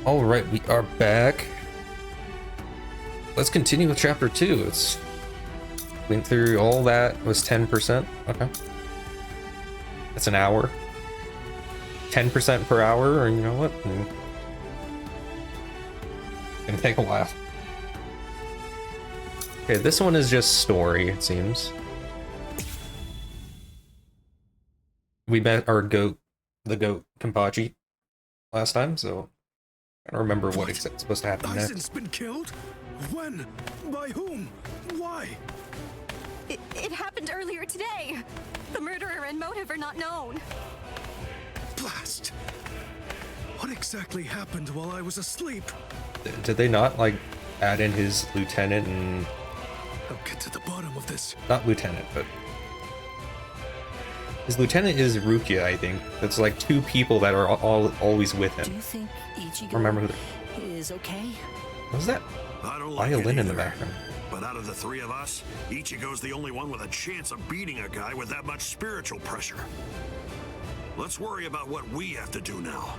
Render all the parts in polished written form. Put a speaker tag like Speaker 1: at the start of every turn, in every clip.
Speaker 1: All right, we are back. Let's continue with chapter 2. It's went through all that. Was 10%. Okay. That's an hour. 10% per hour, or you know what? Gonna take a while. Okay, this one is just story, it seems. We met our goat, the goat Kenpachi, last time, so I don't remember what is supposed to happen next.
Speaker 2: Bison's been killed? When? By whom? Why?
Speaker 3: It happened earlier today. The murderer and motive are not known.
Speaker 2: Blast! What exactly happened while I was asleep?
Speaker 1: Did they not, like, add in his lieutenant and...
Speaker 2: I'll get to the bottom of this.
Speaker 1: Not lieutenant, but... His lieutenant is Rukia, I think. That's like 2 people that are always with him.
Speaker 4: Do you think Ichigo
Speaker 1: Remember who
Speaker 4: is okay?
Speaker 1: What was that?
Speaker 5: I don't like
Speaker 1: Violin
Speaker 5: it
Speaker 1: in the
Speaker 5: either.
Speaker 1: background.
Speaker 5: But out of the 3 of us, Ichigo's the only one with a chance of beating a guy with that much spiritual pressure. Let's worry about what we have to do now.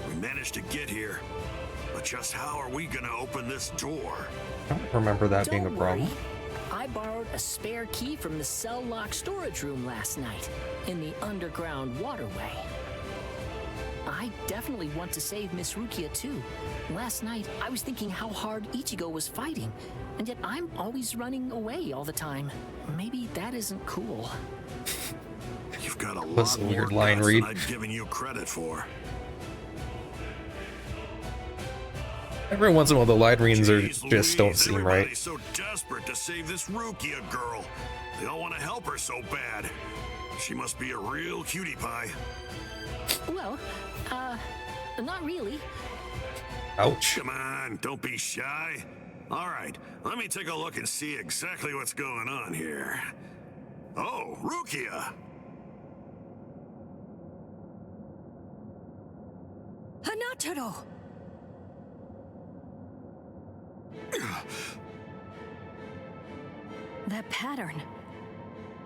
Speaker 5: We managed to get here, but just how are we gonna open this door?
Speaker 1: I don't remember that being a problem.
Speaker 4: Worry. I borrowed a spare key from the cell lock storage room last night in the underground waterway. I definitely want to save Miss Rukia too. Last night, I was thinking how hard Ichigo was fighting, and yet I'm always running away all the time. Maybe that isn't cool.
Speaker 5: You've got a
Speaker 1: That's
Speaker 5: lot
Speaker 1: a weird
Speaker 5: more
Speaker 1: line
Speaker 5: guts
Speaker 1: read.
Speaker 5: than I've given you credit for.
Speaker 1: Every once in a while, the line readings are
Speaker 5: Jeez
Speaker 1: just don't
Speaker 5: Louise,
Speaker 1: seem
Speaker 5: everybody's
Speaker 1: right.
Speaker 5: so desperate to save this Rukia girl. They all want to help her so bad. She must be a real cutie pie.
Speaker 4: Well, not really.
Speaker 1: Ouch.
Speaker 5: Come on, don't be shy. All right, let me take a look and see exactly what's going on here. Oh, Rukia!
Speaker 3: Hanataro! That pattern.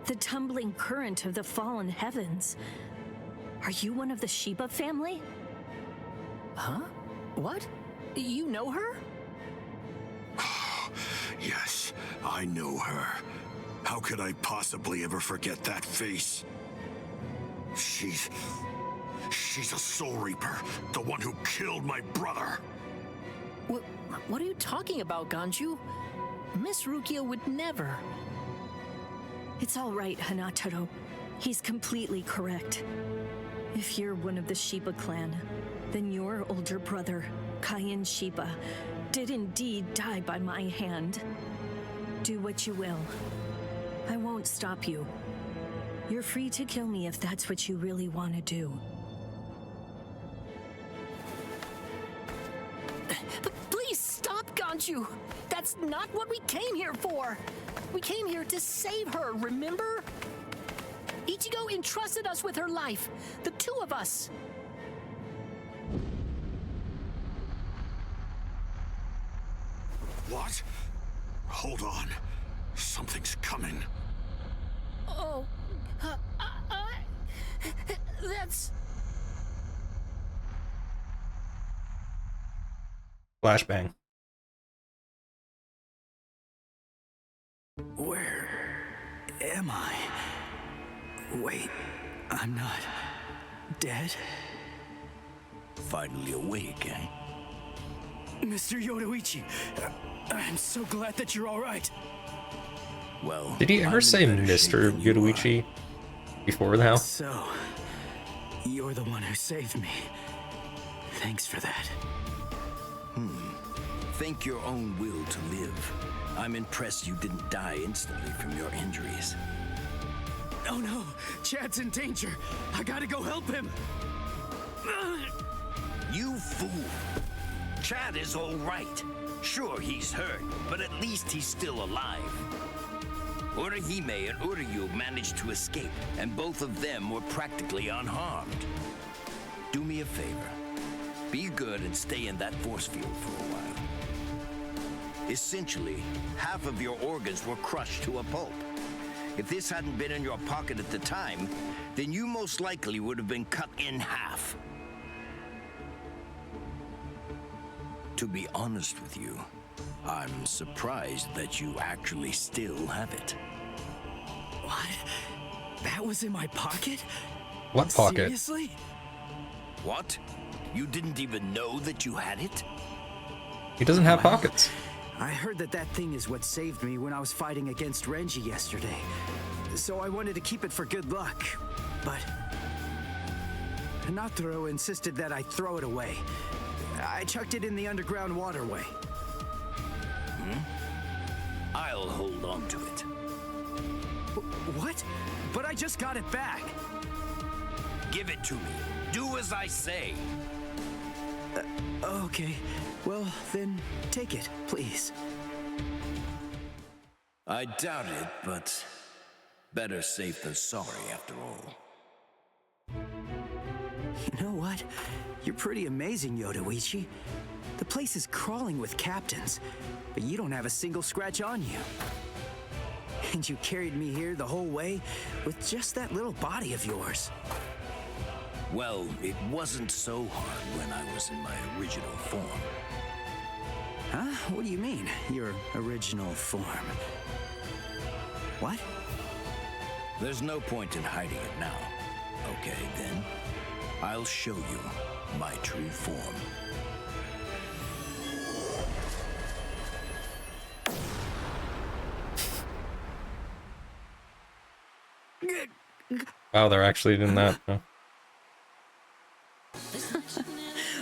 Speaker 3: The tumbling current of the fallen heavens. Are you one of the Shiba family?
Speaker 4: Huh? What? You know her?
Speaker 5: Yes, I know her. How could I possibly ever forget that face? She's a Soul Reaper, the one who killed my brother.
Speaker 4: What are you talking about, Ganju? Miss Rukia would never.
Speaker 3: It's all right, Hanataro. He's completely correct. If you're one of the Shiba clan, then your older brother, Kaien Shiba, did indeed die by my hand. Do what you will. I won't stop you. You're free to kill me if that's what you really want to do.
Speaker 4: Please stop, Ganju! That's not what we came here for! We came here to save her, remember? Ichigo entrusted us with her life, the 2 of us.
Speaker 5: What? Hold on. Something's coming.
Speaker 4: Oh, that's...
Speaker 1: Flashbang.
Speaker 2: Where am I? Wait, I'm not dead?
Speaker 6: Finally awake, eh?
Speaker 2: Mr. Yoruichi, I'm so glad that you're all right.
Speaker 6: Well,
Speaker 1: Did he ever
Speaker 6: I'm
Speaker 1: say
Speaker 6: in better shape
Speaker 1: Mr.
Speaker 6: than you are.
Speaker 1: Yoruichi before now?
Speaker 2: So, you're the one who saved me. Thanks for that.
Speaker 6: Think your own will to live. I'm impressed you didn't die instantly from your injuries.
Speaker 2: Oh no, Chad's in danger. I gotta go help him.
Speaker 6: You fool! Chad is all right. Sure, he's hurt, but at least he's still alive. Orihime and Uryu managed to escape, and both of them were practically unharmed. Do me a favor. Be good and stay in that force field for a while. Essentially, half of your organs were crushed to a pulp. If this hadn't been in your pocket at the time, then you most likely would have been cut in half. To be honest with you, I'm surprised that you actually still have it.
Speaker 2: What? That was in my pocket?
Speaker 1: What pocket?
Speaker 2: Seriously?
Speaker 6: What? You didn't even know that you had it?
Speaker 1: He doesn't have
Speaker 2: Well,
Speaker 1: pockets.
Speaker 2: I heard that that thing is what saved me when I was fighting against Renji yesterday. So I wanted to keep it for good luck. But Hinataro insisted that I throw it away. I chucked it in the underground waterway.
Speaker 6: I'll hold on to it.
Speaker 2: What? But I just got it back.
Speaker 6: Give it to me. Do as I say.
Speaker 2: Okay. Well, then take it, please.
Speaker 6: I doubt it, but better safe than sorry after all.
Speaker 2: You know what? You're pretty amazing, Yodoichi. The place is crawling with captains, but you don't have a single scratch on you. And you carried me here the whole way with just that little body of yours.
Speaker 6: Well, it wasn't so hard when I was in my original form.
Speaker 2: Huh? What do you mean, your original form? What?
Speaker 6: There's no point in hiding it now. Okay, then. I'll show you my true form.
Speaker 1: Wow, they're actually doing that. Huh?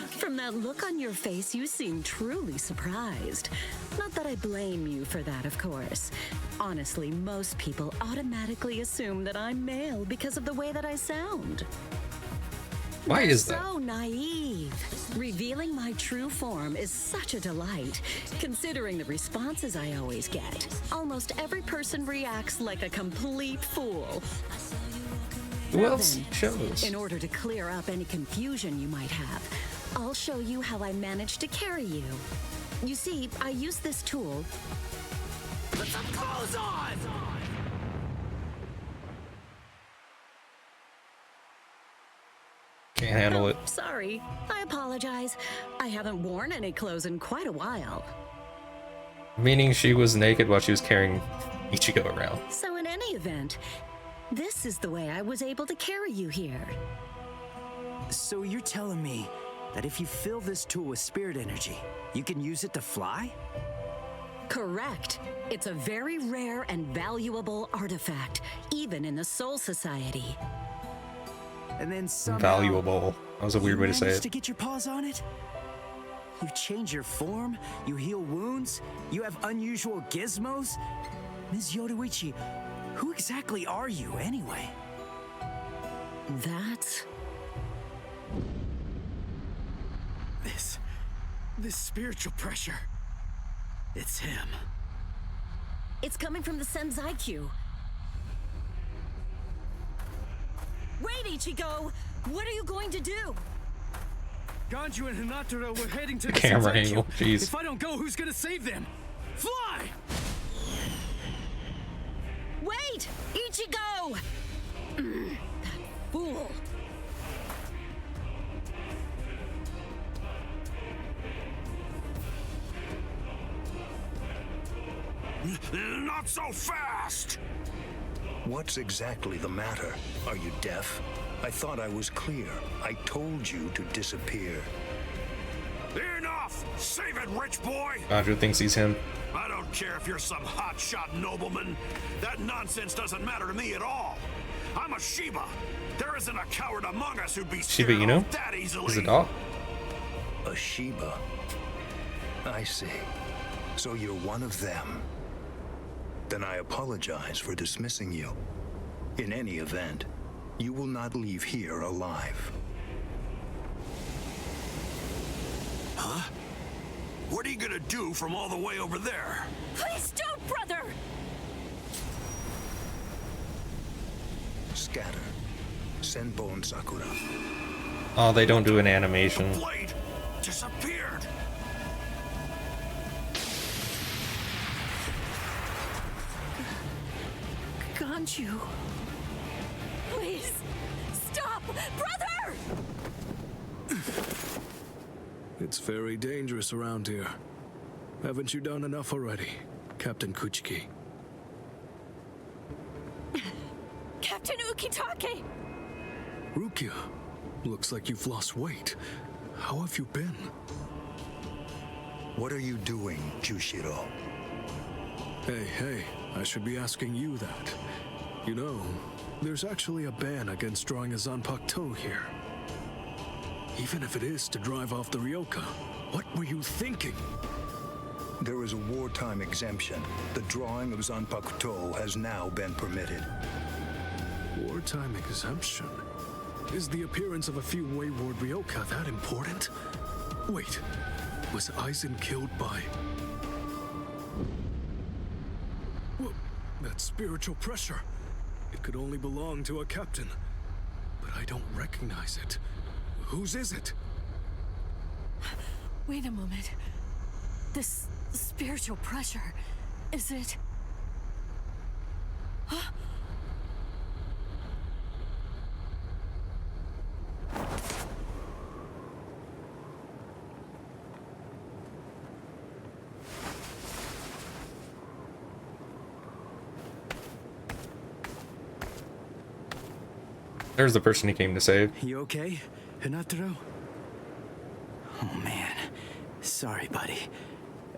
Speaker 7: From that look on your face, you seem truly surprised. Not that I blame you for that, of course. Honestly, most people automatically assume that I'm male because of the way that I sound.
Speaker 1: Why is that?
Speaker 7: So naive. Revealing my true form is such a delight, considering the responses I always get. Almost every person reacts like a complete fool.
Speaker 1: Who else
Speaker 7: Then,
Speaker 1: shows?
Speaker 7: in order to clear up any confusion you might have, I'll show you how I managed to carry you. You see, I use this tool.
Speaker 2: Put some clothes on!
Speaker 1: Can't handle it.
Speaker 7: Sorry, I apologize. I haven't worn any clothes in quite a while.
Speaker 1: Meaning she was naked while she was carrying Ichigo around.
Speaker 7: So in any event, this is the way I was able to carry you here.
Speaker 2: So you're telling me that if you fill this tool with spirit energy, you can use it to fly?
Speaker 7: Correct. It's a very rare and valuable artifact, even in the Soul Society.
Speaker 2: And then somehow
Speaker 1: Valuable. That was a weird way to say
Speaker 2: managed
Speaker 1: it.
Speaker 2: to get your paws on it? You change your form, you heal wounds, you have unusual gizmos? Ms. Yodoichi, who exactly are you anyway?
Speaker 7: That's...
Speaker 2: This spiritual pressure. It's him.
Speaker 7: It's coming from the Senzaikyu. Wait, Ichigo! What are you going to do?
Speaker 2: Ganju and Hinataro were heading to the
Speaker 1: Camera
Speaker 2: Senzaikyu.
Speaker 1: angle, jeez.
Speaker 2: If I don't go, who's gonna save them? Fly!
Speaker 7: Wait! Ichigo! That fool!
Speaker 5: Not so fast!
Speaker 8: What's exactly the matter? Are you deaf? I thought I was clear. I told you to disappear.
Speaker 5: Enough! Save it, rich boy!
Speaker 1: Ganju thinks he's him.
Speaker 5: I don't care if you're some hotshot nobleman. That nonsense doesn't matter to me at all. I'm a Shiba. There isn't a coward among us who'd be
Speaker 1: Shiba
Speaker 5: scared
Speaker 1: Inu?
Speaker 5: off that easily.
Speaker 1: He's a dog.
Speaker 8: A Shiba. I see. So you're one of them. Then I apologize for dismissing you. In any event, you will not leave here alive.
Speaker 5: Huh? What are you gonna do from all the way over there?
Speaker 7: Please don't, brother!
Speaker 8: Scatter. Senbon Sakura.
Speaker 1: Oh, they don't do an animation.
Speaker 5: The blade disappeared.
Speaker 7: Ganju. Please, stop! Brother!
Speaker 9: It's very dangerous around here. Haven't you done enough already, Captain Kuchiki?
Speaker 3: Captain Ukitake!
Speaker 9: Rukia, looks like you've lost weight. How have you been?
Speaker 8: What are you doing, Jushiro?
Speaker 9: Hey, I should be asking you that. You know, there's actually a ban against drawing a Zanpakuto here. Even if it is to drive off the Ryoka, what were you thinking?
Speaker 8: There is a wartime exemption. The drawing of Zanpakuto has now been permitted.
Speaker 9: Wartime exemption? Is the appearance of a few wayward Ryoka that important? Wait, was Aizen killed by... Well, that spiritual pressure. It could only belong to a captain. But I don't recognize it. Whose is it?
Speaker 3: Wait a moment. This spiritual pressure, is it... Huh?
Speaker 1: There's the person he came to save.
Speaker 2: You okay, Hinataro? Oh man, sorry buddy.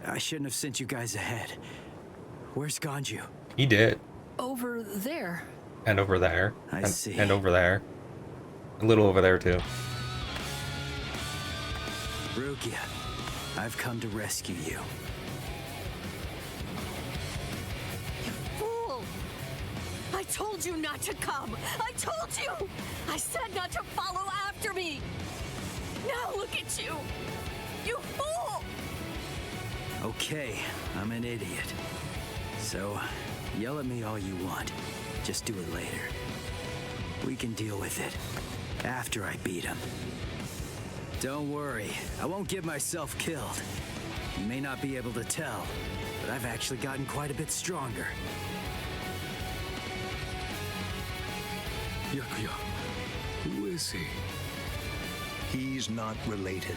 Speaker 2: I shouldn't have sent you guys ahead. Where's Ganju?
Speaker 1: He did.
Speaker 4: Over there.
Speaker 1: And over there.
Speaker 2: I see.
Speaker 1: And over there. A little over there too.
Speaker 2: Rukia, I've come to rescue you.
Speaker 3: You fool! I told you not to come! I told you! I said not to follow after me! Now look at you! You fool!
Speaker 2: Okay, I'm an idiot. So, yell at me all you want. Just do it later. We can deal with it after I beat him. Don't worry, I won't get myself killed. You may not be able to tell, but I've actually gotten quite a bit stronger.
Speaker 9: Yakuya, who is he?
Speaker 8: He's not related.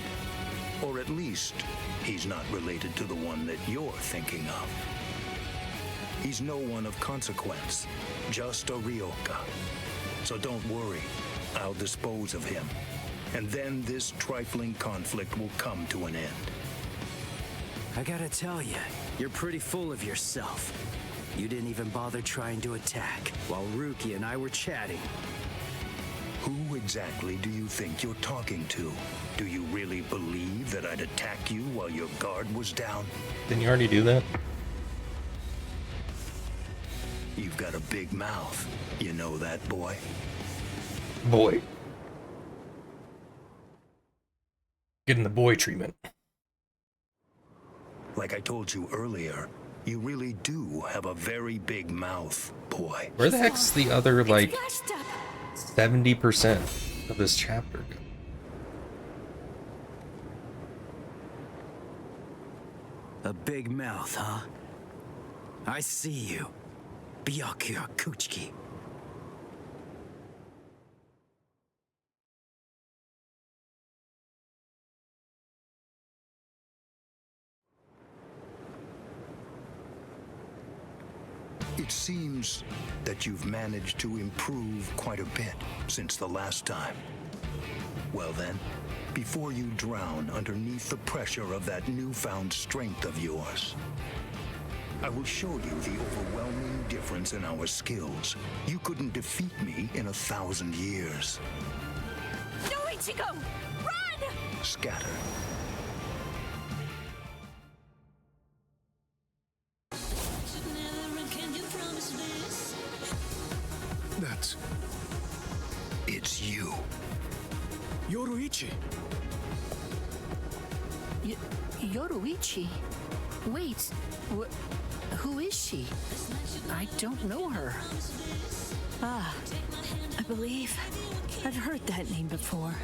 Speaker 8: Or at least, he's not related to the one that you're thinking of. He's no one of consequence, just a Ryoka. So don't worry, I'll dispose of him. And then this trifling conflict will come to an end.
Speaker 2: I gotta tell you, you're pretty full of yourself. You didn't even bother trying to attack, while Ruki and I were chatting.
Speaker 8: Who exactly do you think you're talking to? Do you really believe that I'd attack you while your guard was down?
Speaker 1: Didn't you already do that?
Speaker 8: You've got a big mouth. You know that, boy?
Speaker 1: Boy. Getting the boy treatment.
Speaker 8: Like I told you earlier, you really do have a very big mouth, boy.
Speaker 1: Where the heck's the other, like,
Speaker 3: Flashed up.
Speaker 1: 70% of this chapter go?
Speaker 2: A big mouth, huh? I see you. Byakuya Kuchiki.
Speaker 8: It seems that you've managed to improve quite a bit since the last time. Well then, before you drown underneath the pressure of that newfound strength of yours, I will show you the overwhelming difference in our skills. You couldn't defeat me in 1,000 years.
Speaker 3: No, Ichigo! Run!
Speaker 8: Scatter.
Speaker 9: That's...
Speaker 8: It's you.
Speaker 9: Yoruichi.
Speaker 4: Yoruichi? Wait, who is she? I don't know her.
Speaker 3: Ah, I believe I've heard that name before.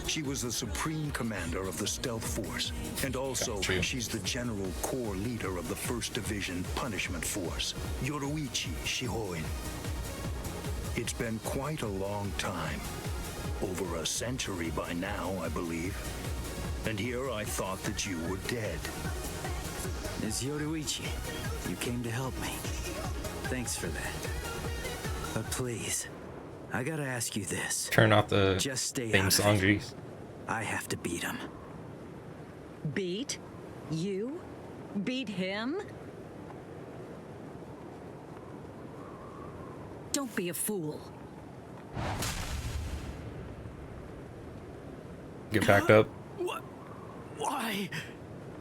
Speaker 8: She was the supreme commander of the Stealth Force, and also
Speaker 1: Gotcha.
Speaker 8: she's the general corps leader of the 1st Division Punishment Force, Yoruichi Shihoin. It's been quite a long time. Over a century by now, I believe. And here I thought that you were dead.
Speaker 2: Ms. Yoruichi, you came to help me. Thanks for that. But please, I gotta ask you this.
Speaker 1: Turn off the
Speaker 2: Just stay
Speaker 1: theme
Speaker 2: out of
Speaker 1: song,
Speaker 2: it.
Speaker 1: jeez.
Speaker 2: I have to beat him.
Speaker 7: Beat? You? Beat him? Don't be a fool.
Speaker 1: Get backed up.
Speaker 2: What? Why?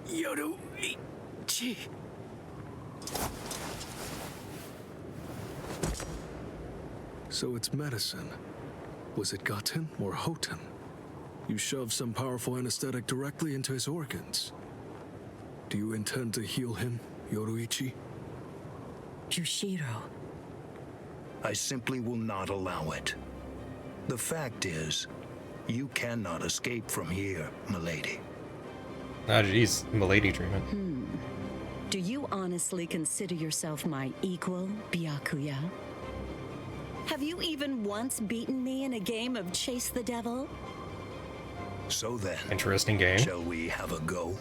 Speaker 2: Yoruichi.
Speaker 9: So it's medicine. Was it Gaten or Hoten? You shoved some powerful anesthetic directly into his organs. Do you intend to heal him, Yoruichi?
Speaker 7: Jushiro.
Speaker 8: I simply will not allow it. The fact is, you cannot escape from here, milady.
Speaker 1: Ah, jeez, milady treatment.
Speaker 7: Do you honestly consider yourself my equal, Byakuya? Have you even once beaten me in a game of Chase the Devil?
Speaker 8: So then,
Speaker 1: Interesting game.
Speaker 8: shall we have a go?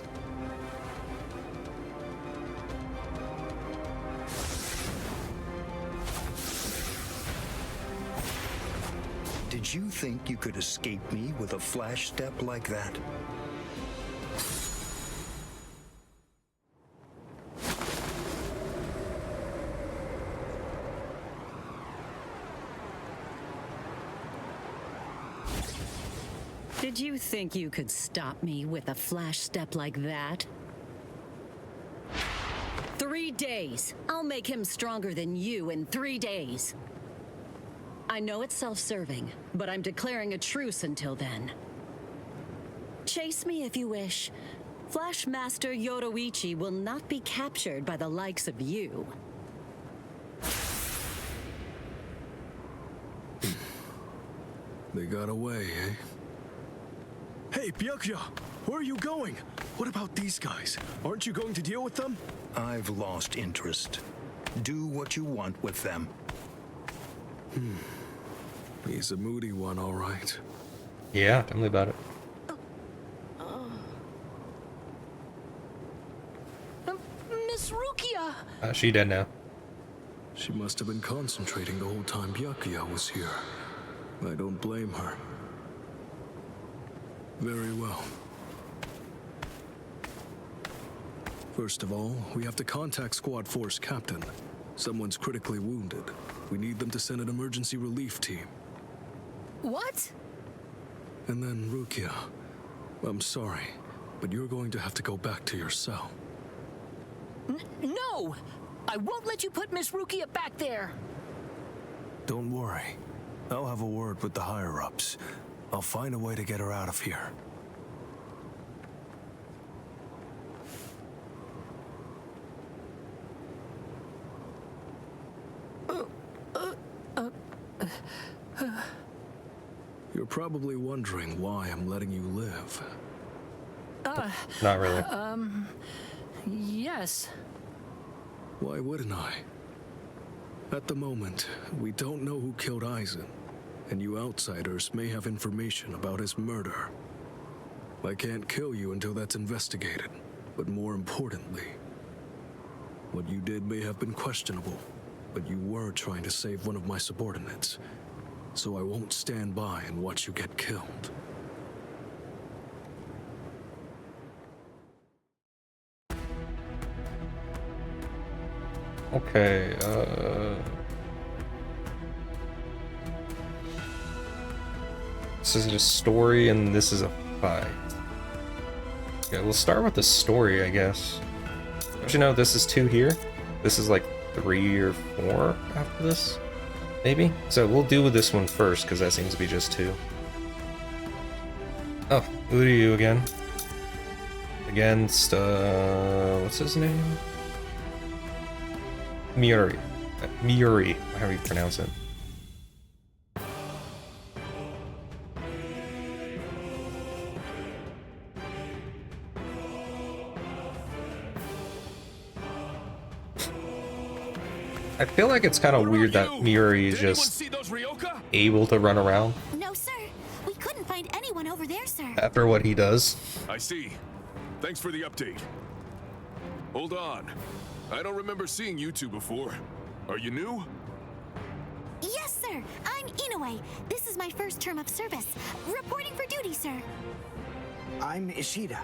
Speaker 8: Did you think you could escape me with a flash step like that?
Speaker 7: Did you think you could stop me with a flash step like that? 3 days. I'll make him stronger than you in 3 days. I know it's self-serving, but I'm declaring a truce until then. Chase me if you wish. Flash Master Yoruichi will not be captured by the likes of you.
Speaker 9: They got away, eh? Hey, Byakuya! Where are you going? What about these guys? Aren't you going to deal with them?
Speaker 8: I've lost interest. Do what you want with them.
Speaker 9: He's a moody one, all right.
Speaker 1: Yeah, tell me about it.
Speaker 4: Miss Rukia!
Speaker 1: She dead now.
Speaker 9: She must have been concentrating the whole time Byakuya was here. I don't blame her. Very well. First of all, we have to contact Squad Force Captain. Someone's critically wounded. We need them to send an emergency relief team.
Speaker 4: What?
Speaker 9: And then Rukia. I'm sorry, but you're going to have to go back to your cell.
Speaker 4: No! I won't let you put Miss Rukia back there!
Speaker 9: Don't worry. I'll have a word with the higher-ups. I'll find a way to get her out of here. You're probably wondering why I'm letting you live.
Speaker 1: Not really.
Speaker 4: Yes.
Speaker 9: Why wouldn't I? At the moment, we don't know who killed Aizen, and you outsiders may have information about his murder. I can't kill you until that's investigated, but more importantly, what you did may have been questionable, but you were trying to save one of my subordinates, so I won't stand by and watch you get killed.
Speaker 1: Okay, this is a story and this is a fight. Okay, we'll start with the story, I guess. Don't you know this is 2 here? This is like 3 or 4 after this? Maybe? So we'll do with this one first, because that seems to be just 2. Oh, Uryu again. Against, what's his name? Mayuri. Mayuri, however you pronounce it. I feel like it's kind of weird that Mayuri is just able to run around.
Speaker 10: No, sir. We couldn't find anyone over there, sir.
Speaker 1: After what he does.
Speaker 9: I see. Thanks for the update. Hold on. I don't remember seeing you two before. Are you new?
Speaker 10: Yes, sir. I'm Inoue. This is my first term of service. Reporting for duty, sir.
Speaker 2: I'm Ishida,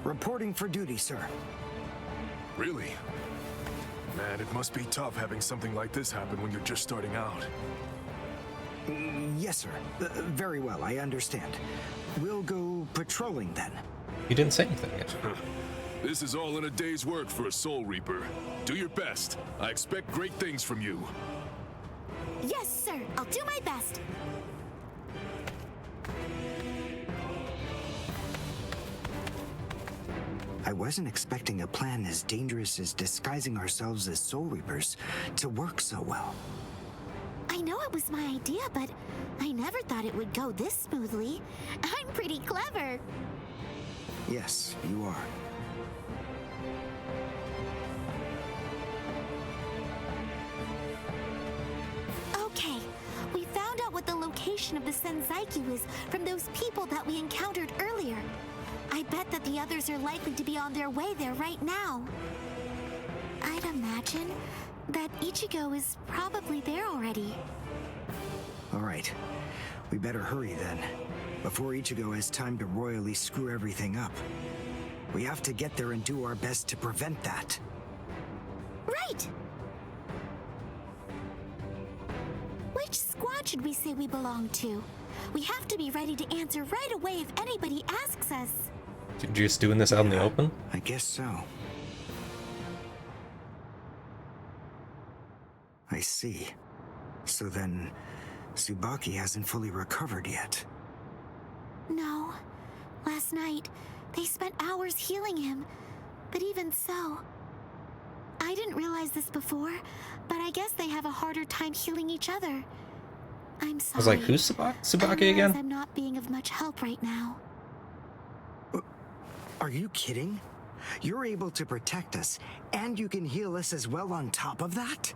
Speaker 2: reporting for duty, sir.
Speaker 9: Really? Man, it must be tough having something like this happen when you're just starting out.
Speaker 2: Yes, sir. Very well, I understand. We'll go patrolling then.
Speaker 1: You didn't say anything yet.
Speaker 9: This is all in a day's work for a Soul Reaper. Do your best. I expect great things from you.
Speaker 10: Yes, sir. I'll do my best.
Speaker 2: I wasn't expecting a plan as dangerous as disguising ourselves as Soul Reapers to work so well.
Speaker 10: I know it was my idea, but I never thought it would go this smoothly. I'm pretty clever.
Speaker 2: Yes, you are.
Speaker 10: Okay, we found out what the location of the Senzaikyu is from those people that we encountered earlier. I bet that the others are likely to be on their way there right now. I'd imagine that Ichigo is probably there already.
Speaker 2: All right, we better hurry then, before Ichigo has time to royally screw everything up. We have to get there and do our best to prevent that.
Speaker 10: Right! Which squad should we say we belong to? We have to be ready to answer right away if anybody asks us.
Speaker 1: You're just doing this out in the open?
Speaker 2: I guess so. I see. So then, Tsubaki hasn't fully recovered yet.
Speaker 10: No. Last night, they spent hours healing him. But even so... I didn't realize this before, but I guess they have a harder time healing each other. I'm sorry.
Speaker 1: I was like, who's Tsubaki again?
Speaker 10: I'm not being of much help right now.
Speaker 2: Are you kidding? You're able to protect us, and you can heal us as well on top of that?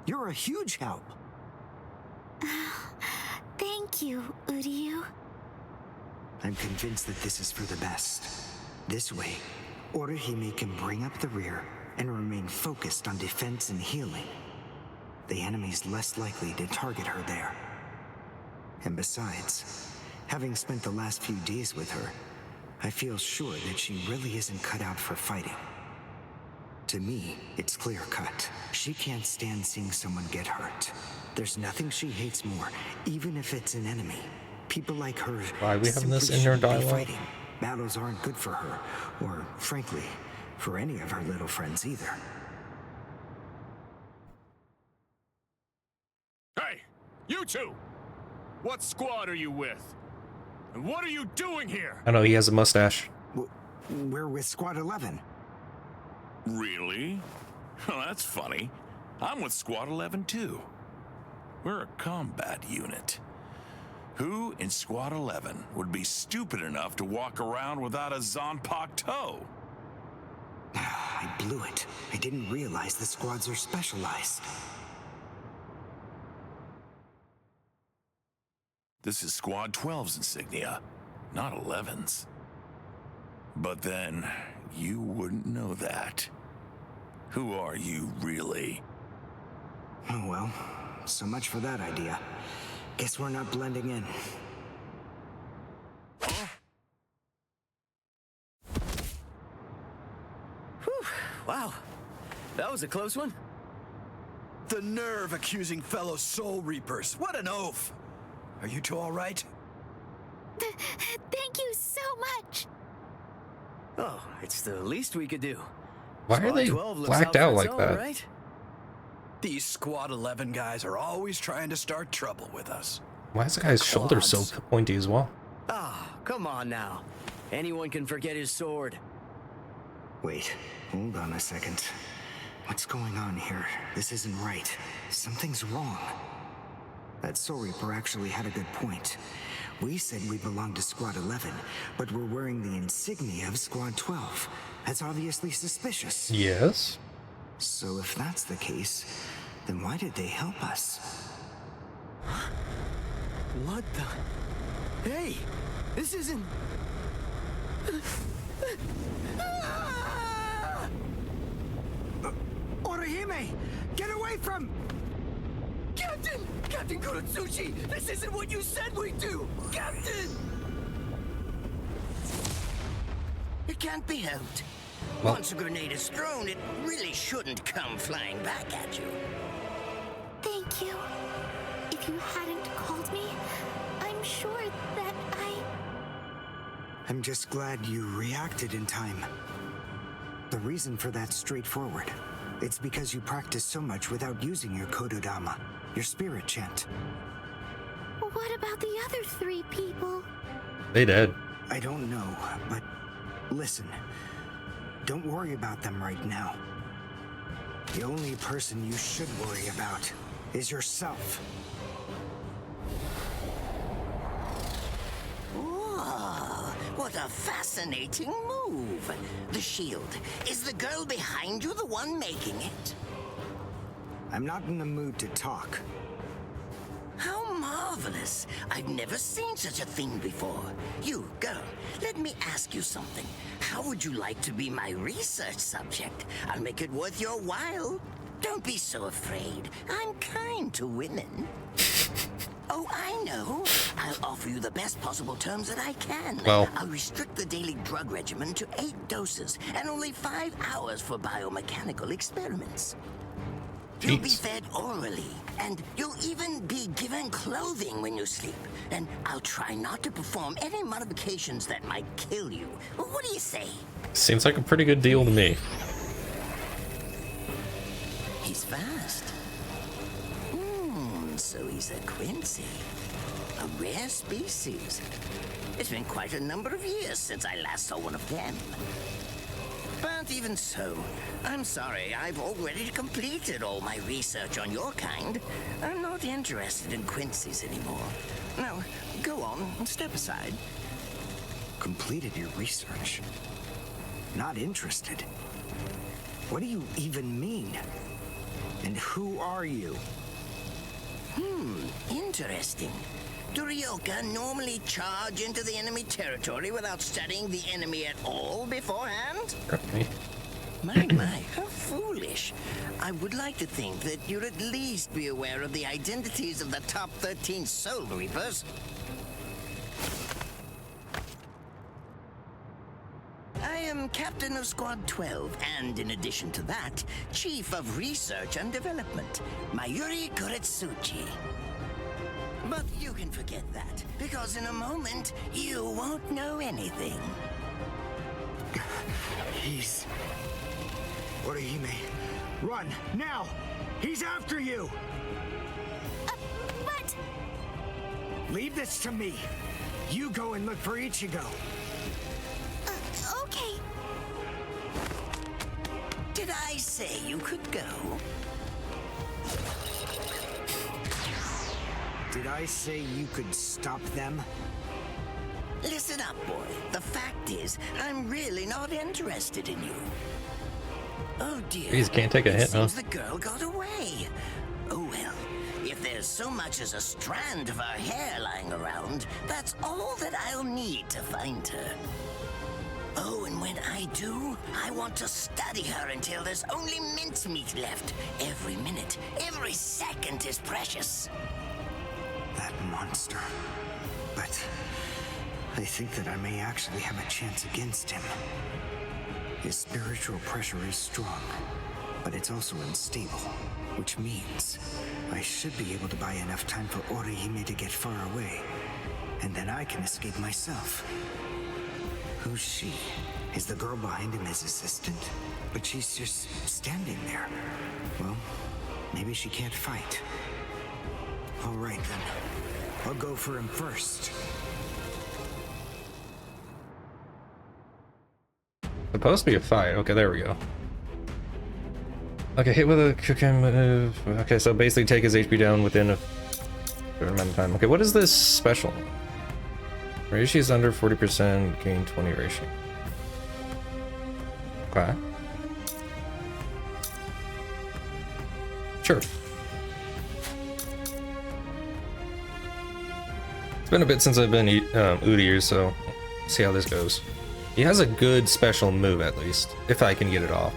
Speaker 2: You're a huge help.
Speaker 10: Thank you, Uryu.
Speaker 2: I'm convinced that this is for the best. This way, Orihime can bring up the rear and remain focused on defense and healing. The enemy's less likely to target her there. And besides, having spent the last few days with her, I feel sure that she really isn't cut out for fighting. To me, it's clear-cut. She can't stand seeing someone get hurt. There's nothing she hates more, even if it's an enemy. People like her.
Speaker 1: Why are we having this
Speaker 2: simply
Speaker 1: in your
Speaker 2: shouldn't be
Speaker 1: dialogue?
Speaker 2: fighting. Battles aren't good for her, or frankly, for any of her little friends either.
Speaker 11: Hey, you two! What squad are you with? And what are you doing here?
Speaker 1: I know he has a mustache.
Speaker 2: We're with Squad 11.
Speaker 11: Really? Well, that's funny. I'm with Squad 11 too. We're a combat unit. Who in Squad 11 would be stupid enough to walk around without a Zanpakuto toe?
Speaker 2: I blew it. I didn't realize the squads are specialized.
Speaker 11: This is Squad 12's insignia, not 11's. But then, you wouldn't know that. Who are you, really?
Speaker 2: Oh well, so much for that idea. Guess we're not blending in.
Speaker 12: Whew, wow. That was a close one.
Speaker 13: The nerve accusing fellow Soul Reapers. What an oaf! Are you two all right?
Speaker 10: Thank you so much.
Speaker 12: Oh, it's the least we could do.
Speaker 1: Why are
Speaker 12: Squad
Speaker 1: they
Speaker 12: 12 looks
Speaker 1: blacked
Speaker 12: for
Speaker 1: out
Speaker 12: its
Speaker 1: like
Speaker 12: own,
Speaker 1: that?
Speaker 12: Right?
Speaker 13: These Squad 11 guys are always trying to start trouble with us.
Speaker 1: Why is the guy's shoulder so
Speaker 13: Quads.
Speaker 1: pointy as well?
Speaker 12: Ah, come on now. Anyone can forget his sword.
Speaker 2: Wait, hold on a second. What's going on here? This isn't right. Something's wrong. That Soul Reaper actually had a good point. We said we belonged to Squad 11, but we're wearing the insignia of Squad 12. That's obviously suspicious.
Speaker 1: Yes.
Speaker 2: So if that's the case, then why did they help us?
Speaker 12: What the? Hey, this isn't...
Speaker 2: Orihime! Get away from...
Speaker 6: Captain! Captain Kuratsuchi! This isn't what you said we'd do! Captain! It can't be helped.
Speaker 1: Well,
Speaker 6: Once a grenade is thrown, it really shouldn't come flying back at you.
Speaker 10: Thank you. If you hadn't called me, I'm sure that
Speaker 2: I'm just glad you reacted in time. The reason for that's straightforward. It's because you practiced so much without using your Kododama, your spirit chant.
Speaker 10: What about the other 3 people?
Speaker 1: they dead.
Speaker 2: I don't know, but listen. Don't worry about them right now. The only person you should worry about is yourself.
Speaker 6: Whoa, what a fascinating move. The shield. Is the girl behind you the one making it?
Speaker 2: I'm not in the mood to talk.
Speaker 6: How marvelous. I've never seen such a thing before. You, girl, let me ask you something. How would you like to be my research subject? I'll make it worth your while. Don't be so afraid. I'm kind to women. Oh, I know. I'll offer you the best possible terms that I can.
Speaker 1: Well,
Speaker 6: I'll restrict the daily drug regimen to 8 doses and only 5 hours for biomechanical experiments. You'll be fed orally, and you'll even be given clothing when you sleep. And I'll try not to perform any modifications that might kill you. What do you say?
Speaker 1: seems like a pretty good deal to me.
Speaker 6: He's fast. So he's a Quincy. A rare species. It's been quite a number of years since I last saw one of them. But even so, I'm sorry, I've already completed all my research on your kind. I'm not interested in Quincy's anymore. Now, go on, step aside.
Speaker 2: Completed your research? Not interested? What do you even mean? And who are you?
Speaker 6: Interesting. Do Ryoka normally charge into the enemy territory without studying the enemy at all beforehand?
Speaker 1: Probably.
Speaker 6: My, how foolish. I would like to think that you'd at least be aware of the identities of the top 13 Soul Reapers. I am Captain of Squad 12, and in addition to that, Chief of Research and Development, Mayuri Kuretsuchi. But you can forget that, because in a moment, you won't know anything.
Speaker 2: He's... Orihime, run, now! He's after you!
Speaker 10: But...
Speaker 2: Leave this to me. You go and look for Ichigo.
Speaker 10: Okay.
Speaker 6: Did I say you could go?
Speaker 2: Did I say you could stop them?
Speaker 6: Listen up, boy. The fact is, I'm really not interested in you. Oh dear.
Speaker 1: Jeez, can't take a hit, huh?
Speaker 6: Seems the girl got away. Oh well. If there's so much as a strand of her hair lying around, that's all that I'll need to find her. Oh, and when I do, I want to study her until there's only mincemeat left. Every minute, every second is precious.
Speaker 2: That monster. But I think that I may actually have a chance against him. His spiritual pressure is strong, but it's also unstable, which means I should be able to buy enough time for Orihime to get far away, and then I can escape myself. Who's she? Is the girl behind him his assistant? But she's just standing there. Well, maybe she can't fight. All right, then. I'll go for him first.
Speaker 1: Supposed to be a fight. Okay, there we go. Okay, hit with a cooking move. Okay, so basically take his HP down within a certain amount of time. Okay, what is this special? Ratio is under 40%, gain 20 ratio. Okay. Sure. It's been a bit since I've been Uryu, so see how this goes. He has a good special move, at least, if I can get it off.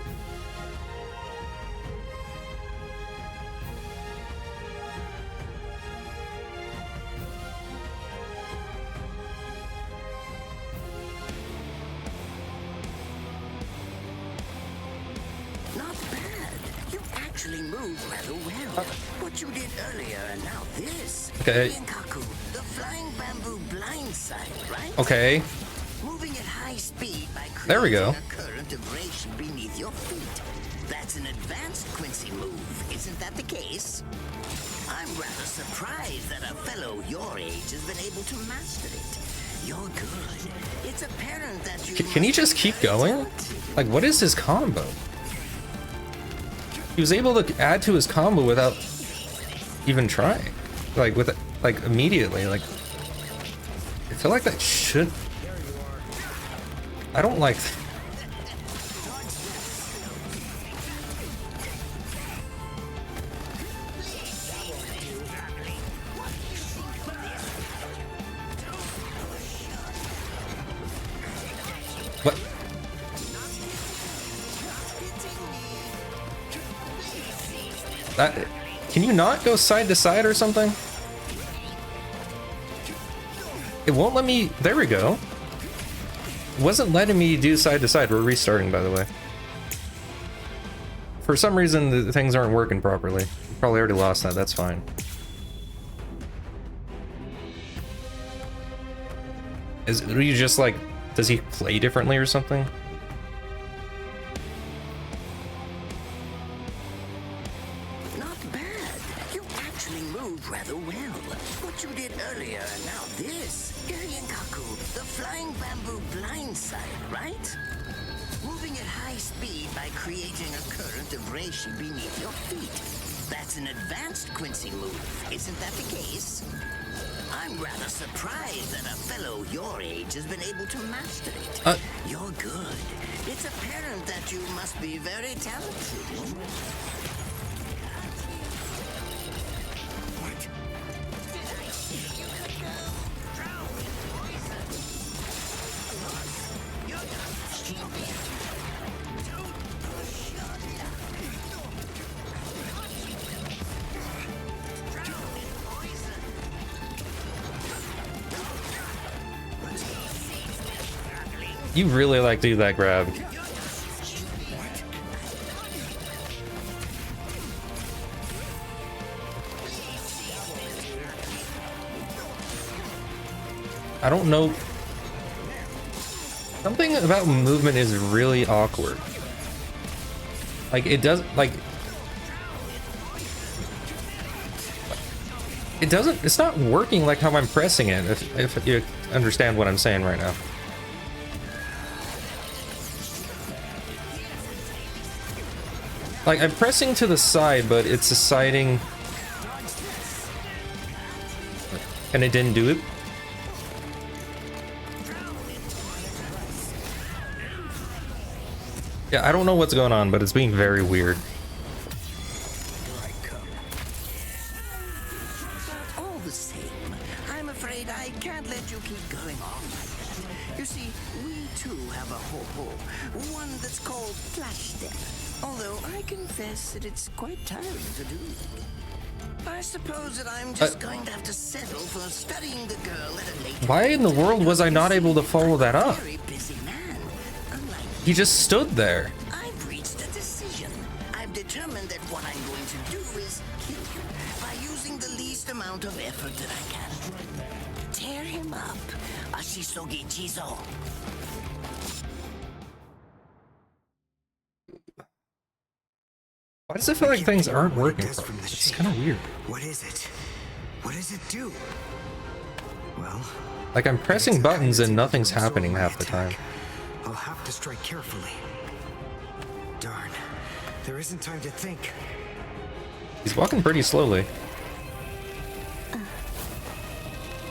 Speaker 6: Not bad. You actually moved rather well. What you did earlier and now this.
Speaker 1: Okay.
Speaker 6: Rinkaku, the flying bamboo blindside, right?
Speaker 1: Okay.
Speaker 6: Moving at high speed by
Speaker 1: There we go.
Speaker 6: creating a current of vibration beneath your feet. That's an advanced Quincy move, isn't that the case? I'm rather surprised that a fellow your age has been able to master it. You're good. It's apparent that you
Speaker 1: Can he just keep going? Like, what is his combo? He was able to add to his combo without even trying. Like, immediately. Like, I feel like that should... I don't like... What? That... Can you not go side to side or something? It won't let me... There we go. It wasn't letting me do side to side. We're restarting, by the way. For some reason, the things aren't working properly. Probably already lost that. That's fine. Is Uryu just like... Does he play differently or something?
Speaker 6: Not bad. You actually moved rather well. What you did earlier and now this. Rinkaku, the flying bamboo blindside, right? Moving at high speed by creating a current of reishi beneath your feet. That's an advanced Quincy move, isn't that the case? I'm rather surprised that a fellow your age has been able to master it. You're good. It's apparent that you must be very talented.
Speaker 1: You really like to do that grab. I don't know. Something about movement is really awkward. Like, it does, like... It doesn't, it's not working like how I'm pressing it, if you understand what I'm saying right now. Like, I'm pressing to the side, but it's deciding... And it didn't do it? Yeah, I don't know what's going on, but it's being very weird.
Speaker 6: All the same, I'm afraid I can't let you keep going on like that. You see, we too have a ho-ho, one that's called Flash Step. Although I confess that it's quite tiring to do. I suppose that I'm just going to have to settle for studying the girl at a later.
Speaker 1: Why in the world was I not able to follow that up?
Speaker 6: Very busy man. Unlike
Speaker 1: He just stood there.
Speaker 6: I've reached a decision. I've determined that what I'm going to do is kill you by using the least amount of effort that I can. Tear him up. Ashisogi Jizo.
Speaker 1: Why does it feel like things aren't working properly? It's kind of weird.
Speaker 2: What is it? What does it do? Well,
Speaker 1: Like, I'm pressing buttons and nothing's happening half the time.
Speaker 2: I'll have to strike carefully. Darn, there isn't time to think.
Speaker 1: He's walking pretty slowly.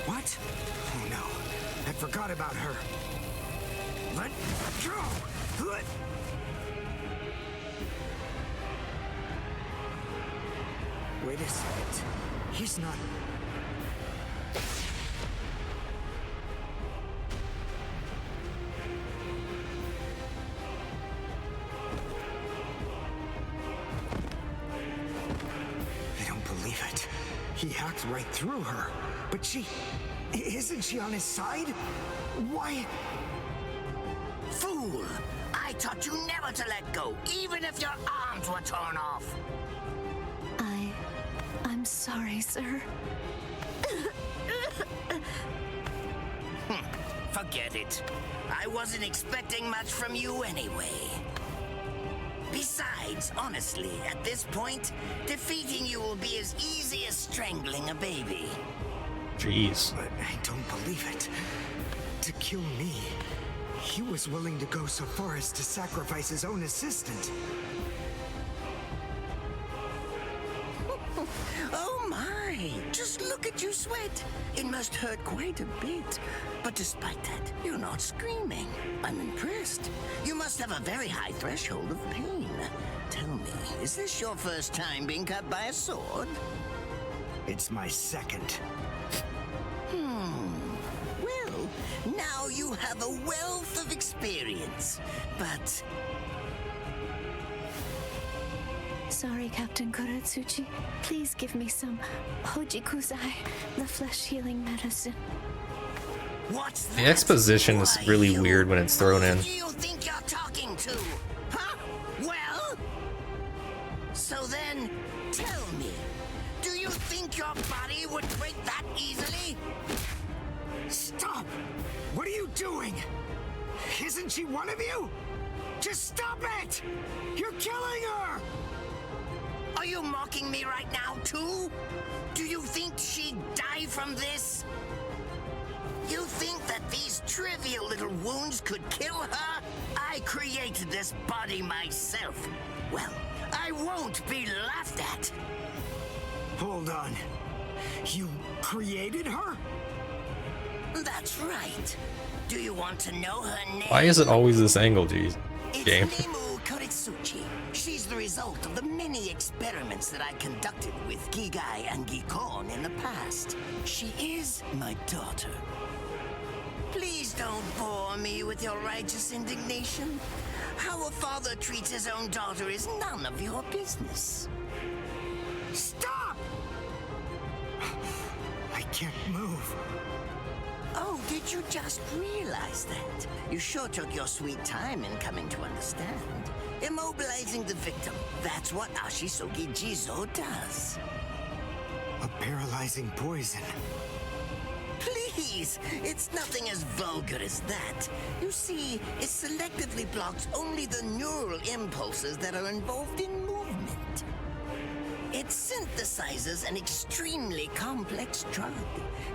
Speaker 2: What? Oh no, I forgot about her. Let go! Wait a second. He's not...
Speaker 14: He hacked right through her. But isn't she on his side? Why?
Speaker 6: Fool! I taught you never to let go, even if your arms were torn off.
Speaker 3: I'm sorry, sir.
Speaker 6: Forget it. I wasn't expecting much from you anyway. Besides, honestly, at this point, defeating you will be as easy as strangling a baby.
Speaker 1: Jeez.
Speaker 14: But I don't believe it. To kill me, he was willing to go so far as to sacrifice his own assistant.
Speaker 6: Oh my! Just look at you sweat. It must hurt quite a bit. But despite that, you're not screaming. I'm impressed. You must have a very high threshold of pain. Tell me, is this your first time being cut by a sword?
Speaker 14: It's my second.
Speaker 6: Well, now you have a wealth of experience. But...
Speaker 3: Sorry, Captain Kuratsuchi. Please give me some Hojikuzai, the flesh-healing medicine.
Speaker 6: What's that?
Speaker 1: The exposition is really weird when it's thrown in.
Speaker 6: Who do you think you're talking to? Huh? Well? So then, tell me, do you think your body would break that easily?
Speaker 14: Stop! What are you doing? Isn't she one of you? Just stop it! You're killing her!
Speaker 6: Are you mocking me right now, too? Do you think she'd die from this? You think that these trivial little wounds could kill her? I created this body myself. Well, I won't be laughed at.
Speaker 14: Hold on. You created her?
Speaker 6: That's right. Do you want to know her name?
Speaker 1: Why is it always this angle, geez? Game.
Speaker 6: It's Nemu Kuritsuchi. She's the result of the many experiments that I conducted with Gigai and Gikon in the past. She is my daughter. Please don't bore me with your righteous indignation. How a father treats his own daughter is none of your business.
Speaker 14: Stop! I can't move.
Speaker 6: Oh, did you just realize that? You sure took your sweet time in coming to understand. Immobilizing the victim. That's what Ashisogi Jizo does.
Speaker 14: A paralyzing poison.
Speaker 6: Please, it's nothing as vulgar as that. You see, it selectively blocks only the neural impulses that are involved in movement. It synthesizes an extremely complex drug.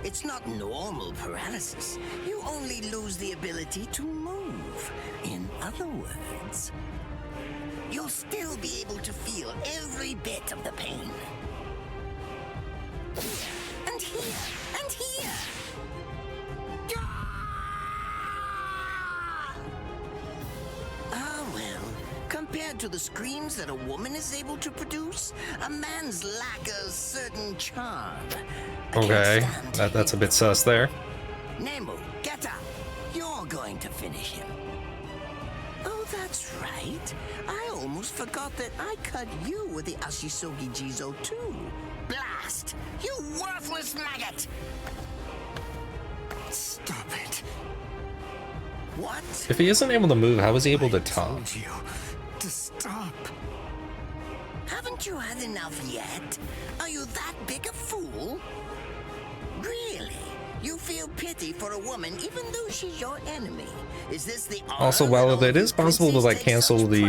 Speaker 6: It's not normal paralysis. You only lose the ability to move. In other words, you'll still be able to feel every bit of the pain. And here, and here. Ah, well, compared to the screams that a woman is able to produce, a man's lack a certain charm.
Speaker 1: Okay, that's a bit sus there.
Speaker 6: Nemu, get up. You're going to finish him. Oh, that's right. I almost forgot that I cut you with the Ashisogi Jizo too. Blast! You worthless maggot!
Speaker 14: Stop it.
Speaker 6: What?
Speaker 1: If he isn't able to move, how is he able to talk?
Speaker 14: I told you to stop.
Speaker 6: Haven't you had enough yet? Are you that big a fool? Really? You feel pity for a woman even though she's your enemy? Is this the
Speaker 1: Also, while it is possible to like cancel the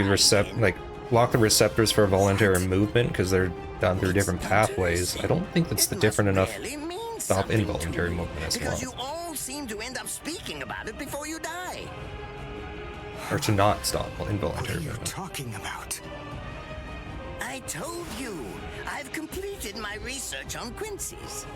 Speaker 1: lock the receptors for voluntary movement because they're done through different pathways, I don't think that's different enough to stop involuntary movement as
Speaker 6: because
Speaker 1: well.
Speaker 6: you all seem to end up speaking about it before you die.
Speaker 1: Or to not stop involuntary
Speaker 14: What are you
Speaker 1: movement.
Speaker 14: talking about?
Speaker 6: I told you, I've completed my research on Quincy's.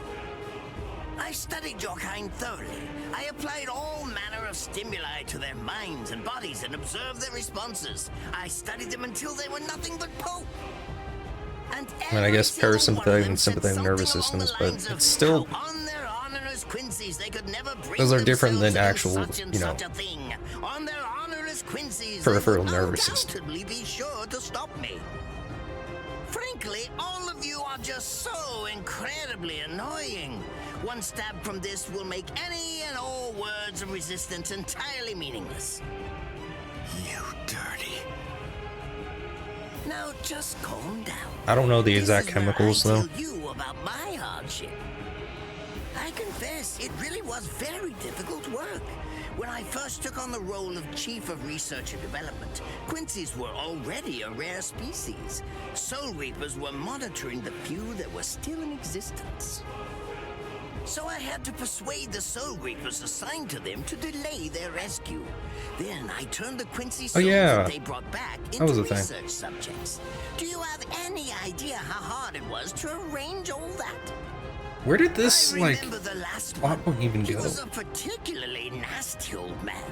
Speaker 6: I studied your kind thoroughly. I applied all manner of stimuli to their minds and bodies and observed their responses. I studied them until they were nothing but pulp. And
Speaker 1: I mean, I guess parasympathetic and sympathetic nervous systems, but it's still...
Speaker 6: on their honorous Quincy's, they could never bring
Speaker 1: Those are different than
Speaker 6: themselves
Speaker 1: actual,
Speaker 6: such and
Speaker 1: you know,
Speaker 6: such a thing. On their honorous Quincy's,
Speaker 1: peripheral
Speaker 6: they would
Speaker 1: nervous system.
Speaker 6: undoubtedly be sure to stop me. Frankly, all of you are just so incredibly annoying. One stab from this will make any and all words of resistance entirely meaningless. You dirty. Now just calm down.
Speaker 1: I don't know the exact chemicals though.
Speaker 6: Tell you about my hardship. I confess, it really was very difficult work. When I first took on the role of Chief of Research and Development, Quincy's were already a rare species. Soul Reapers were monitoring the few that were still in existence. So I had to persuade the Soul Reapers assigned to them to delay their rescue. Then I turned the Quincy souls that they brought back into research subjects. Do you have any idea how hard it was to arrange all that?
Speaker 1: Where did this, like,
Speaker 6: the last
Speaker 1: plot point even go?
Speaker 6: He was a particularly nasty old man.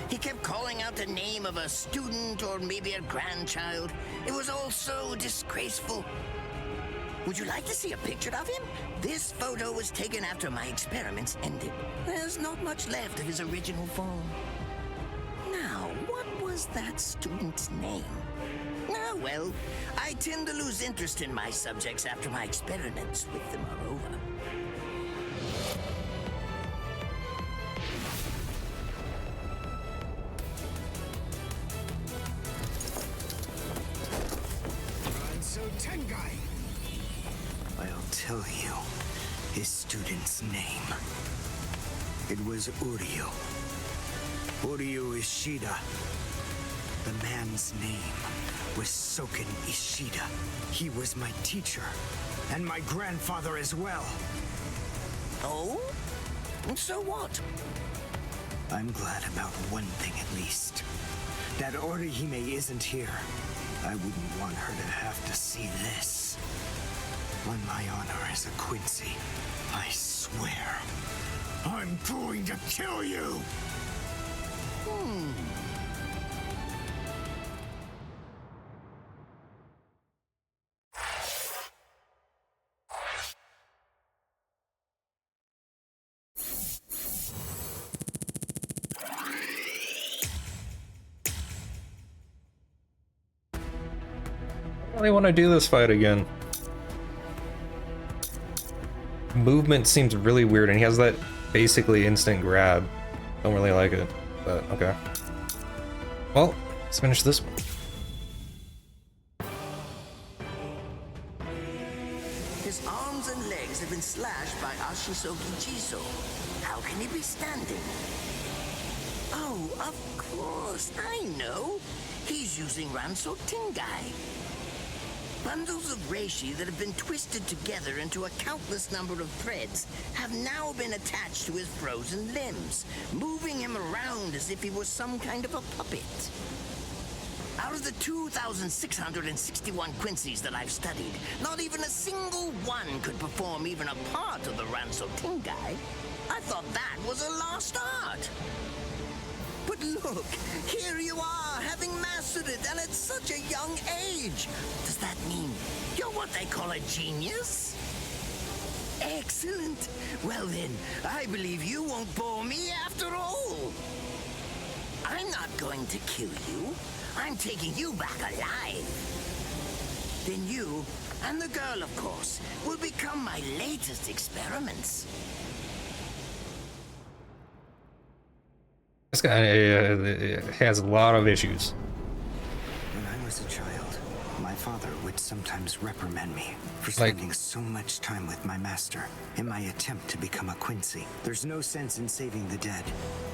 Speaker 6: He kept calling out the name of a student or maybe a grandchild. It was all so disgraceful. Would you like to see a picture of him? This photo was taken after my experiments ended. There's not much left of his original form. Now, what was that student's name? Ah, well, I tend to lose interest in my subjects after my experiments with them are over.
Speaker 14: So Tengai.
Speaker 2: I'll tell you his student's name. It was Uryu. Uryu Ishida. The man's name was Soken Ishida. He was my teacher, and my grandfather as well.
Speaker 6: Oh? So what?
Speaker 2: I'm glad about one thing at least. That Orihime isn't here. I wouldn't want her to have to see this. On my honor as a Quincy, I swear, I'm going to kill you!
Speaker 1: I really want to do this fight again. Movement seems really weird, and he has that basically instant grab. Don't really like it, but okay. Well, let's finish this one.
Speaker 6: His arms and legs have been slashed by Ashisogi Jiso. How can he be standing? Oh, of course, I know. He's using Ranso Tengai. Bundles of reishi that have been twisted together into a countless number of threads have now been attached to his frozen limbs, moving him around as if he was some kind of a puppet. Out of the 2,661 Quincy's that I've studied, not even a single one could perform even a part of the Ranso Tengai. I thought that was a lost art. But look, here you are, having mastered it, and at such a young age. Does that mean you're what they call a genius? Excellent. Well then, I believe you won't bore me after all. I'm not going to kill you. I'm taking you back alive. Then you, and the girl, of course, will become my latest experiments.
Speaker 1: This guy has a lot of issues.
Speaker 2: When I was a child, my father would sometimes reprimand me for spending so much time with my master in my attempt to become a Quincy. There's no sense in saving the dead.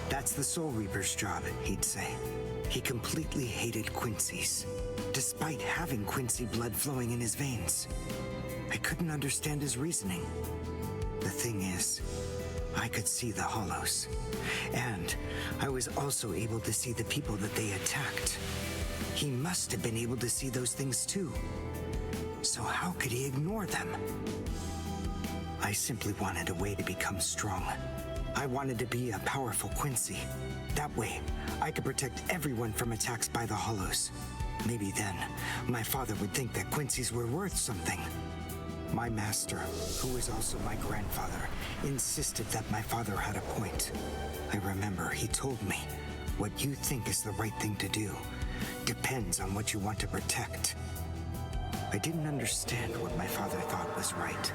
Speaker 2: That's the Soul Reaper's job, he'd say. He completely hated Quincy's, despite having Quincy blood flowing in his veins. I couldn't understand his reasoning. The thing is, I could see the hollows, and I was also able to see the people that they attacked. He must have been able to see those things too. So how could he ignore them? I simply wanted a way to become strong. I wanted to be a powerful Quincy. That way, I could protect everyone from attacks by the hollows. Maybe then, my father would think that Quincy's were worth something. My master, who was also my grandfather, insisted that my father had a point. I remember he told me, what you think is the right thing to do depends on what you want to protect. I didn't understand what my father thought was right,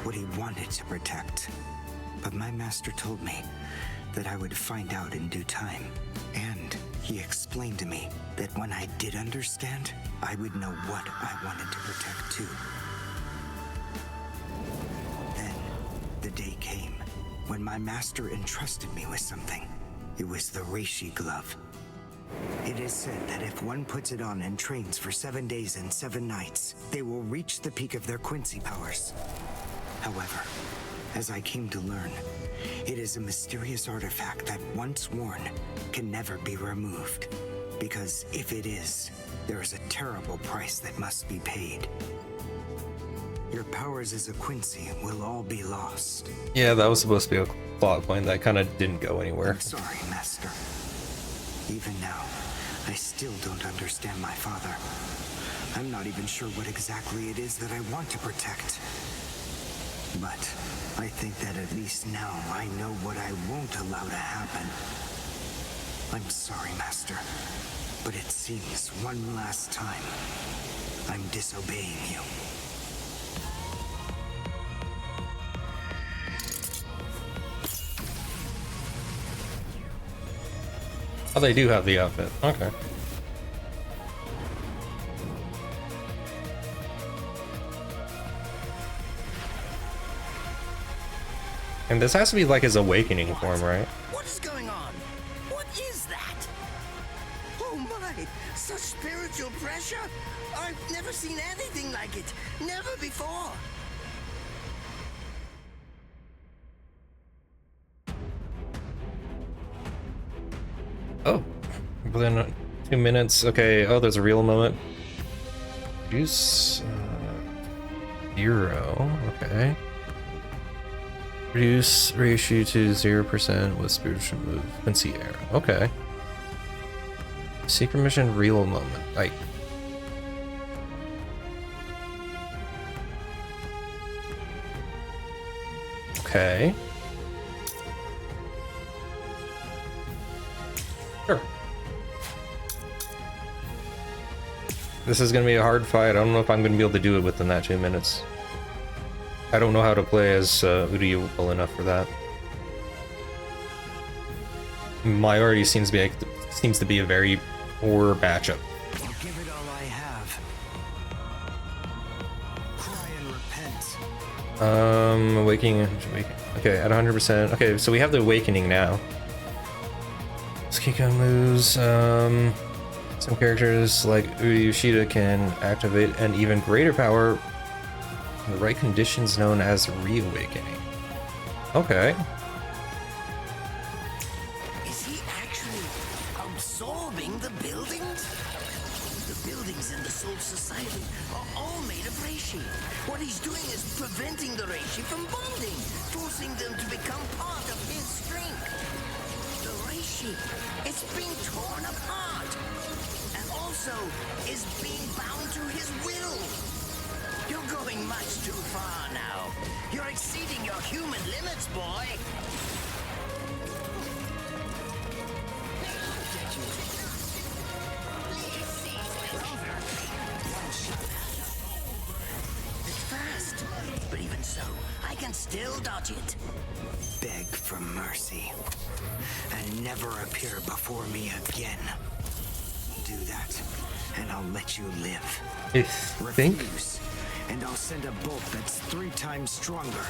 Speaker 2: what he wanted to protect. But my master told me that I would find out in due time. And he explained to me that when I did understand, I would know what I wanted to protect too. Then, the day came when my master entrusted me with something. It was the Reishi glove. It is said that if one puts it on and trains for 7 days and 7 nights, they will reach the peak of their Quincy powers. However, as I came to learn, it is a mysterious artifact that once worn can never be removed. Because if it is, there is a terrible price that must be paid. Your powers as a Quincy will all be lost.
Speaker 1: Yeah, that was supposed to be a plot point that kind of didn't go anywhere.
Speaker 2: I'm sorry, Master. Even now, I still don't understand my father. I'm not even sure what exactly it is that I want to protect. But I think that at least now I know what I won't allow to happen. I'm sorry, Master, but it seems one last time I'm disobeying you.
Speaker 1: Oh, they do have the outfit. Okay. And this has to be like his awakening form, right?
Speaker 6: What is going on? What is that? Oh my! Such spiritual pressure? I've never seen anything like it. Never before.
Speaker 1: Oh, within 2 minutes. Okay. Oh, there's a real moment. Reduce 0. Okay. Reduce ratio to 0% with spiritual move. Quincy arrow. Okay. Secret mission real moment. Like. Okay. Sure. This is gonna be a hard fight. I don't know if I'm gonna be able to do it within that 2 minutes. I don't know how to play as Uryu well enough for that. Mayuri seems to be a very poor matchup.
Speaker 2: I'll give it all I have. Cry and repent.
Speaker 1: Awakening. Okay, at 100%. Okay, so we have the awakening now. Kika moves. Some characters like Uryu Shida can activate an even greater power in the right conditions, known as reawakening. Okay.
Speaker 6: Is he actually absorbing the buildings? The buildings in the Soul Society are all made of Reishi. What he's doing is preventing the Reishi from bonding, forcing them to become part of his strength. The Reishi, it's being torn apart, and also is being bound to his will. You're going much too far now. You're exceeding your human limits, boy. It's fast, but even so, I can still dodge it.
Speaker 2: Beg for mercy and never appear before me again. Do that, and I'll let you live.
Speaker 1: I think.
Speaker 2: Refuse, and I'll send a bolt that's 3 times stronger.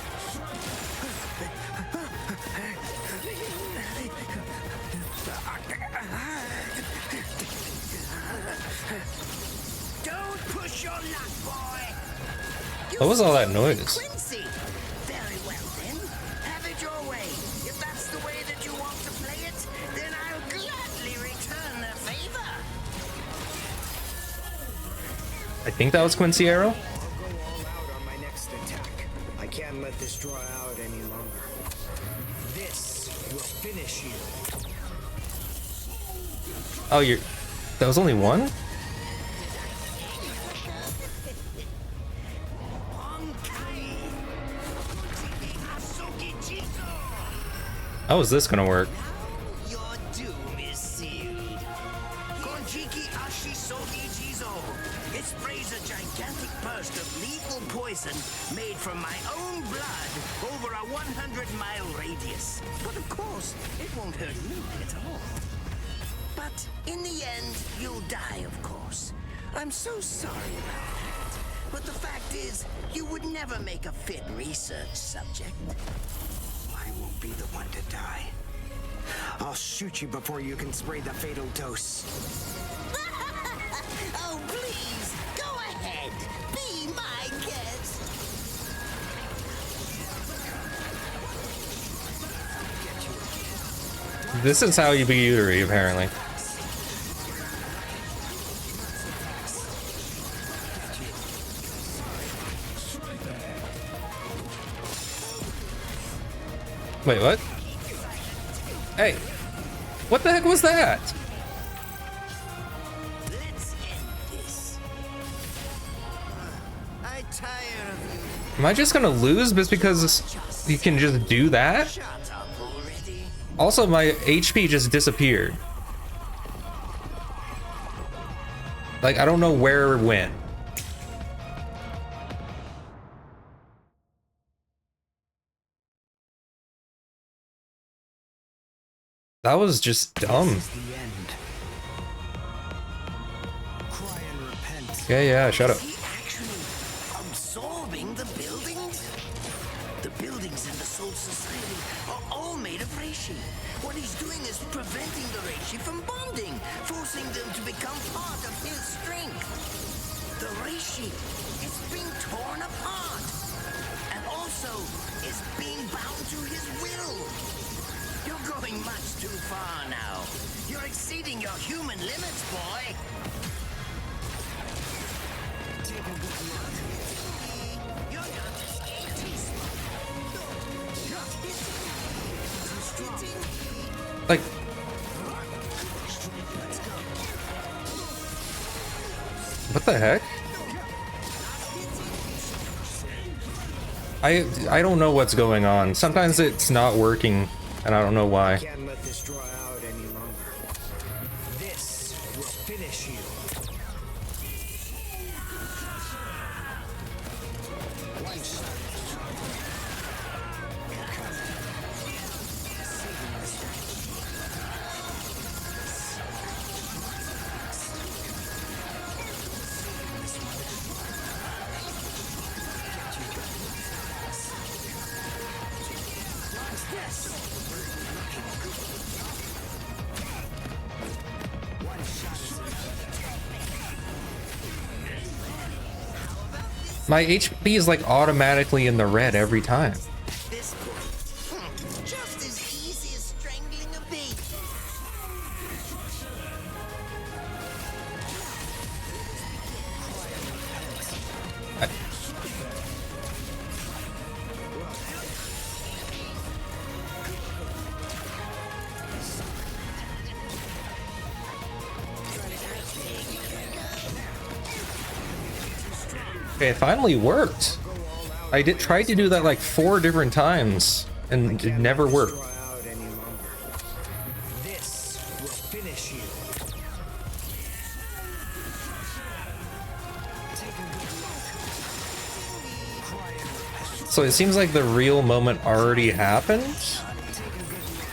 Speaker 6: Don't push your luck, boy.
Speaker 1: What was all that noise?
Speaker 6: Quincy. Very well then. Have it your way. If that's the way that you want to play it, then I'll gladly return the favor.
Speaker 1: I think that was Quincy arrow.
Speaker 2: I'll go all out on my next attack. I can't let this draw out any longer. This will finish you.
Speaker 1: Oh, that was only one? How is this gonna work?
Speaker 6: Your doom is sealed. Jiki Ashi Sohi Jizo. It sprays a gigantic burst of lethal poison made from my own blood over a 100-mile radius. But of course, it won't hurt me at all. But in the end, you'll die, of course. I'm so sorry about that. But the fact is, you would never make a fit research subject.
Speaker 14: I won't be the one to die. I'll shoot you before you can spray the fatal dose.
Speaker 6: Oh, please, go ahead. Be my guest.
Speaker 1: This is how you beat Yuri, apparently. Wait, what? Hey, what the heck was that?
Speaker 6: Let's end this. I'm tired of you.
Speaker 1: Am I just gonna lose just because you can just do that?
Speaker 6: Shut up already.
Speaker 1: Also, my HP just disappeared. Like, I don't know where it went. That was just dumb.
Speaker 14: The end. Cry and repent.
Speaker 1: Yeah, shut up.
Speaker 6: Is he actually absorbing the buildings? The buildings in the Soul Society are all made of reishi. What he's doing is preventing the reishi from bonding, forcing them to become part of his strength. The reishi is being torn apart, and also is being bound to his will. You're going much too far now. You're exceeding your human limits, boy.
Speaker 14: Take a good look.
Speaker 6: You're not too strong.
Speaker 1: Like, what the heck? I don't know what's going on. Sometimes it's not working, and I don't know why.
Speaker 14: Can't let this draw out any longer. This will finish you. One shot.
Speaker 1: My HP is like automatically in the red every time.
Speaker 6: This point, just as easy as strangling a baby.
Speaker 1: Okay, it finally worked. I tried to do that like 4 different times, and it never worked.
Speaker 14: Draw out any longer. This will finish you. Take a good look. Cry and repent.
Speaker 1: So it seems like the real moment already happened.
Speaker 14: Take a good look.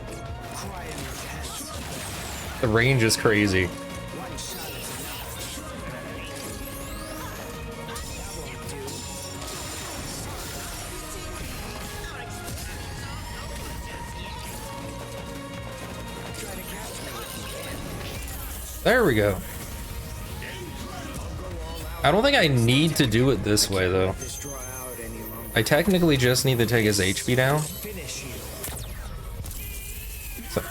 Speaker 14: Cry and repent. Cry and repent.
Speaker 1: The range is crazy.
Speaker 14: One shot is enough. That won't do. Try to catch me if you can.
Speaker 1: There we go. I don't think I need to do it this way though.
Speaker 14: This draw out any longer.
Speaker 1: I technically just need to take his HP down.
Speaker 14: Finish you.
Speaker 1: So,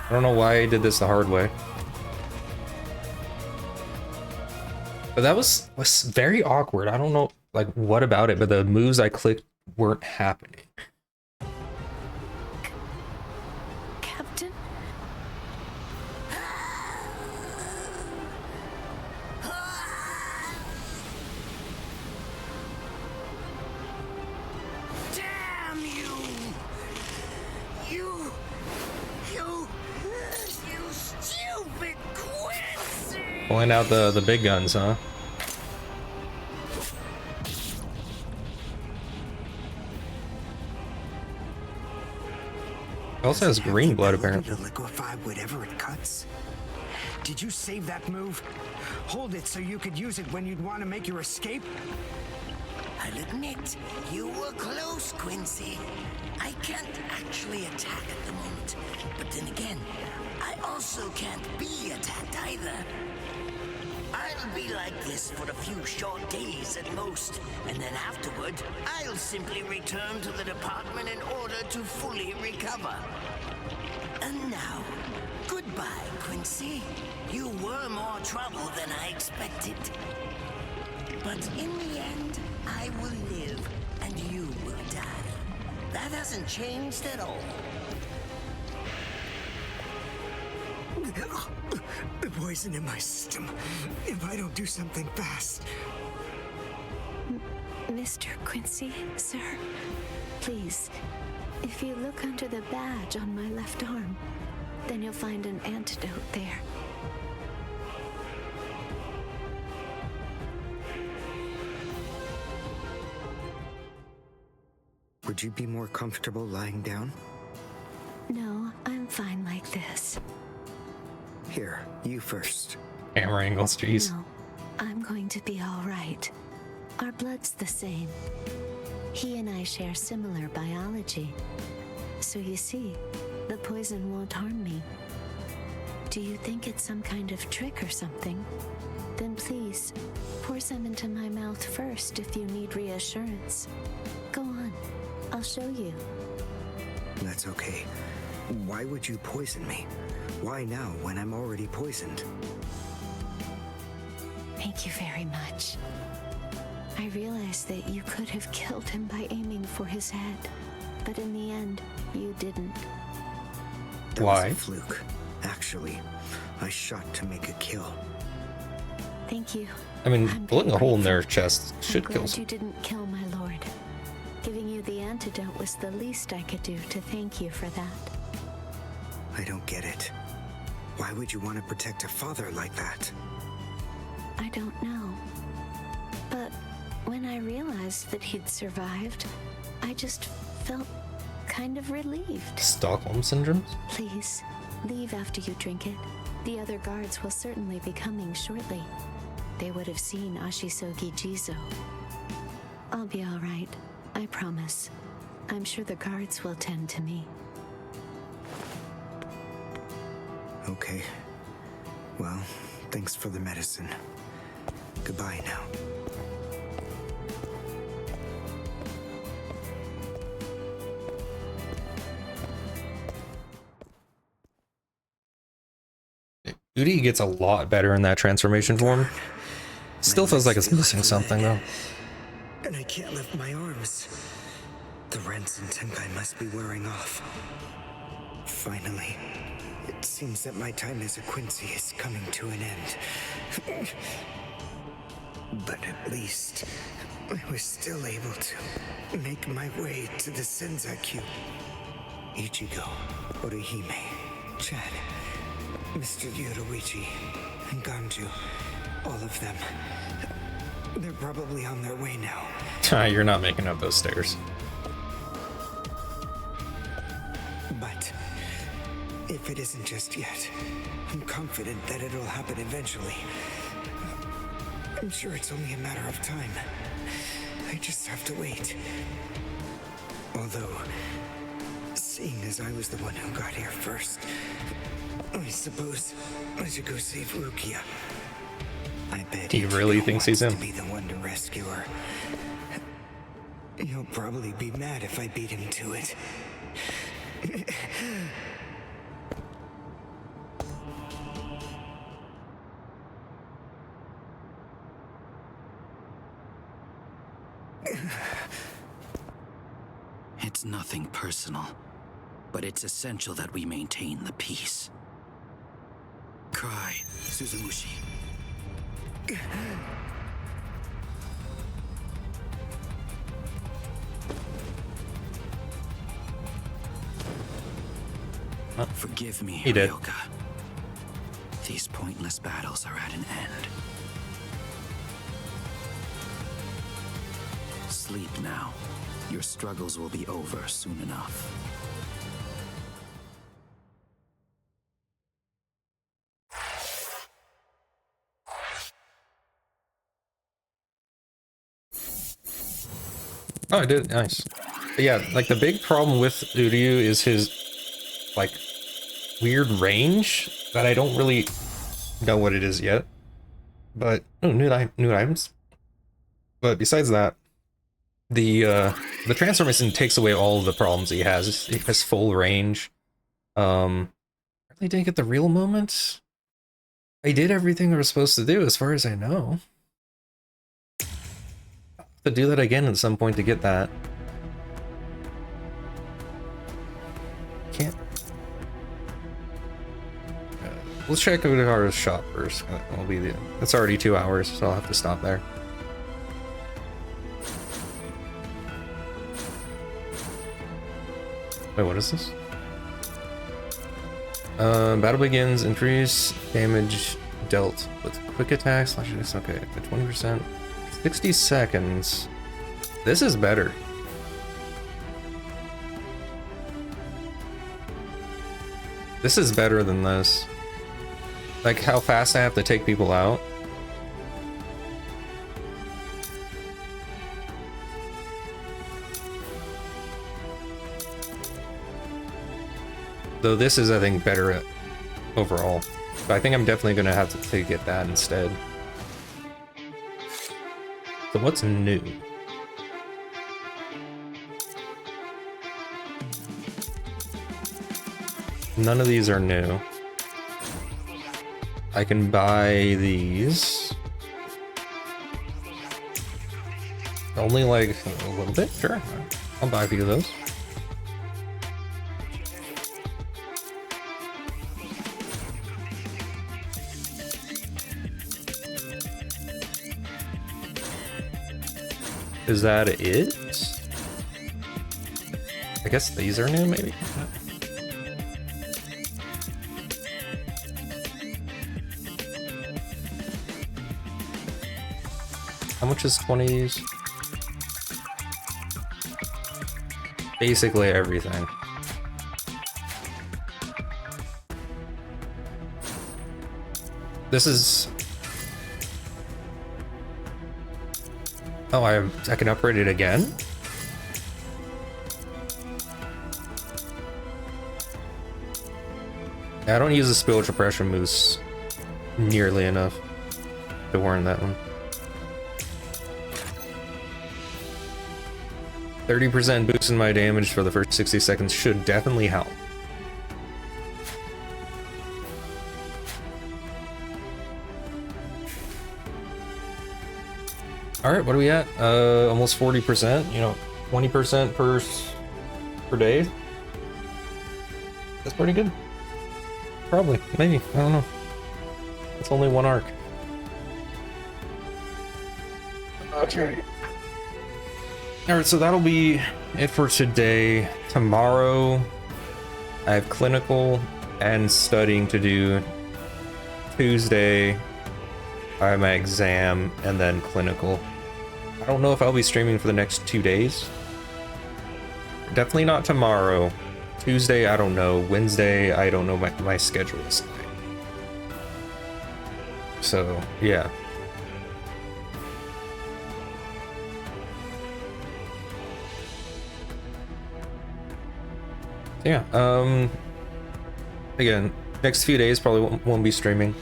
Speaker 1: I don't know why I did this the hard way. But that was very awkward. I don't know like what about it, but the moves I clicked weren't happening.
Speaker 3: Captain?
Speaker 6: Damn you!
Speaker 1: Pulling out the big guns, huh? It also has green blood, apparently.
Speaker 14: To liquefy whatever it cuts. Did you save that move? Hold it so you could use it when you'd want to make your escape?
Speaker 6: I'll admit, you were close, Quincy. I can't actually attack at the moment, but then again, I also can't be attacked either. I'll be like this for a few short days at most, and then afterward, I'll simply return to the department in order to fully recover. And now, goodbye, Quincy. You were more trouble than I expected. But in the end, I will live, and you will die. That hasn't changed at all.
Speaker 14: The poison in my system. If I don't do something fast.
Speaker 3: Mr. Quincy, sir, please, if you look under the badge on my left arm, then you'll find an antidote there.
Speaker 14: Would you be more comfortable lying down?
Speaker 3: No, I'm fine like this.
Speaker 14: Here, you first.
Speaker 1: Camera angles, jeez.
Speaker 3: No, I'm going to be all right. Our blood's the same. He and I share similar biology. So you see, the poison won't harm me. Do you think it's some kind of trick or something? Then please, pour some into my mouth first if you need reassurance. Go on, I'll show you.
Speaker 14: That's okay. Why would you poison me? Why now when I'm already poisoned?
Speaker 3: Thank you very much. I realized that you could have killed him by aiming for his head, but in the end, you didn't.
Speaker 14: That
Speaker 1: Why?
Speaker 14: was a fluke. Actually, I shot to make a kill.
Speaker 3: Thank you.
Speaker 1: I mean, blowing a hole in their chest should
Speaker 3: I'm
Speaker 1: kill
Speaker 3: glad
Speaker 1: some.
Speaker 3: you didn't kill my lord. Giving you the antidote was the least I could do to thank you for that.
Speaker 14: I don't get it. Why would you want to protect a father like that?
Speaker 3: I don't know. But when I realized that he'd survived, I just felt kind of relieved.
Speaker 1: Stockholm syndrome?
Speaker 3: Please, leave after you drink it. The other guards will certainly be coming shortly. They would have seen Ashisogi Jizo. I'll be all right, I promise. I'm sure the guards will tend to me.
Speaker 14: Okay. Well, thanks for the medicine. Goodbye now.
Speaker 1: Udi gets a lot better in that transformation form. Still feels like it's missing something though.
Speaker 14: And I can't lift my arms. The rents in Tenkai must be wearing off. Finally, it seems that my time as a Quincy is coming to an end. But at least, I was still able to make my way to the Senzakyu. Ichigo, Orihime, Chad, Mr. Yoruichi, and Ganju, all of them. They're probably on their way now.
Speaker 1: You're not making up those stairs.
Speaker 14: But if it isn't just yet, I'm confident that it'll happen eventually. I'm sure it's only a matter of time. I just have to wait. Although, seeing as I was the one who got here first, I suppose I should go save Rukia. I bet
Speaker 1: He really thinks he's him.
Speaker 14: to be the one to rescue her. He'll probably be mad if I beat him to it.
Speaker 2: It's nothing personal, but it's essential that we maintain the peace. Cry, Suzumushi. Forgive me,
Speaker 1: He did.
Speaker 2: Ryoka. These pointless battles are at an end. Sleep now. Your struggles will be over soon enough.
Speaker 1: Oh, I did. Nice. But yeah, like the big problem with Uryu is his like weird range that I don't really know what it is yet. But oh, new items. But besides that, the transformation takes away all of the problems he has. He has full range. Really didn't get the real moments. I did everything I was supposed to do, as far as I know. I'll have to do that again at some point to get that. Can't. Let's check Udahara's shop first. That'll be the. It's already 2 hours, so I'll have to stop there. Wait, what is this? Battle begins. Increase damage dealt with quick attacks. Okay, 20%. 60 seconds. This is better. This is better than this. Like how fast I have to take people out. Though this is, I think, better overall. But I think I'm definitely going to have to get that instead. So what's new? None of these are new. I can buy these. Only like a little bit? Sure. I'll buy a few of those. Is that it? I guess these are new, maybe? How much is 20s? Basically everything. This is... Oh, I can upgrade it again? I don't use the spiritual pressure moves nearly enough to warrant that one. 30% boost in my damage for the first 60 seconds should definitely help. Alright, what are we at? Almost 40%, you know, 20% per day. That's pretty good. Probably, maybe, I don't know. It's only one arc. Okay. Alright, so that'll be it for today. Tomorrow, I have clinical and studying to do. Tuesday, I have my exam and then clinical. I don't know if I'll be streaming for the next 2 days. Definitely not tomorrow. Tuesday, I don't know. Wednesday, I don't know my schedule is like. So, yeah. Yeah, again, next few days probably won't be streaming.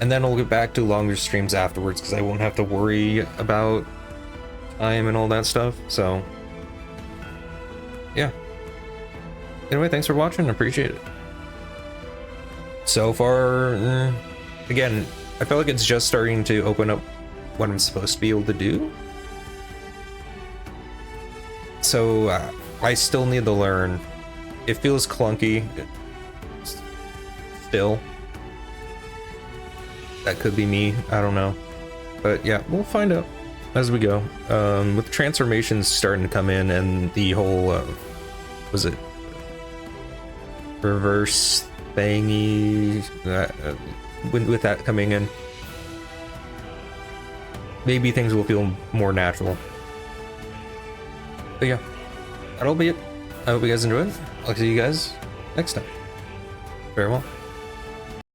Speaker 1: And then I'll get back to longer streams afterwards because I won't have to worry about time and all that stuff, so yeah. Anyway, thanks for watching, appreciate it. So far, again, I feel like it's just starting to open up what I'm supposed to be able to do. So I still need to learn. It feels clunky still. That could be me, I don't know. But yeah, we'll find out as we go. With transformations starting to come in and the whole, was it reverse bangy, with that coming in, maybe things will feel more natural. But yeah, that'll be it. I hope you guys enjoyed. I'll see you guys next time. Farewell.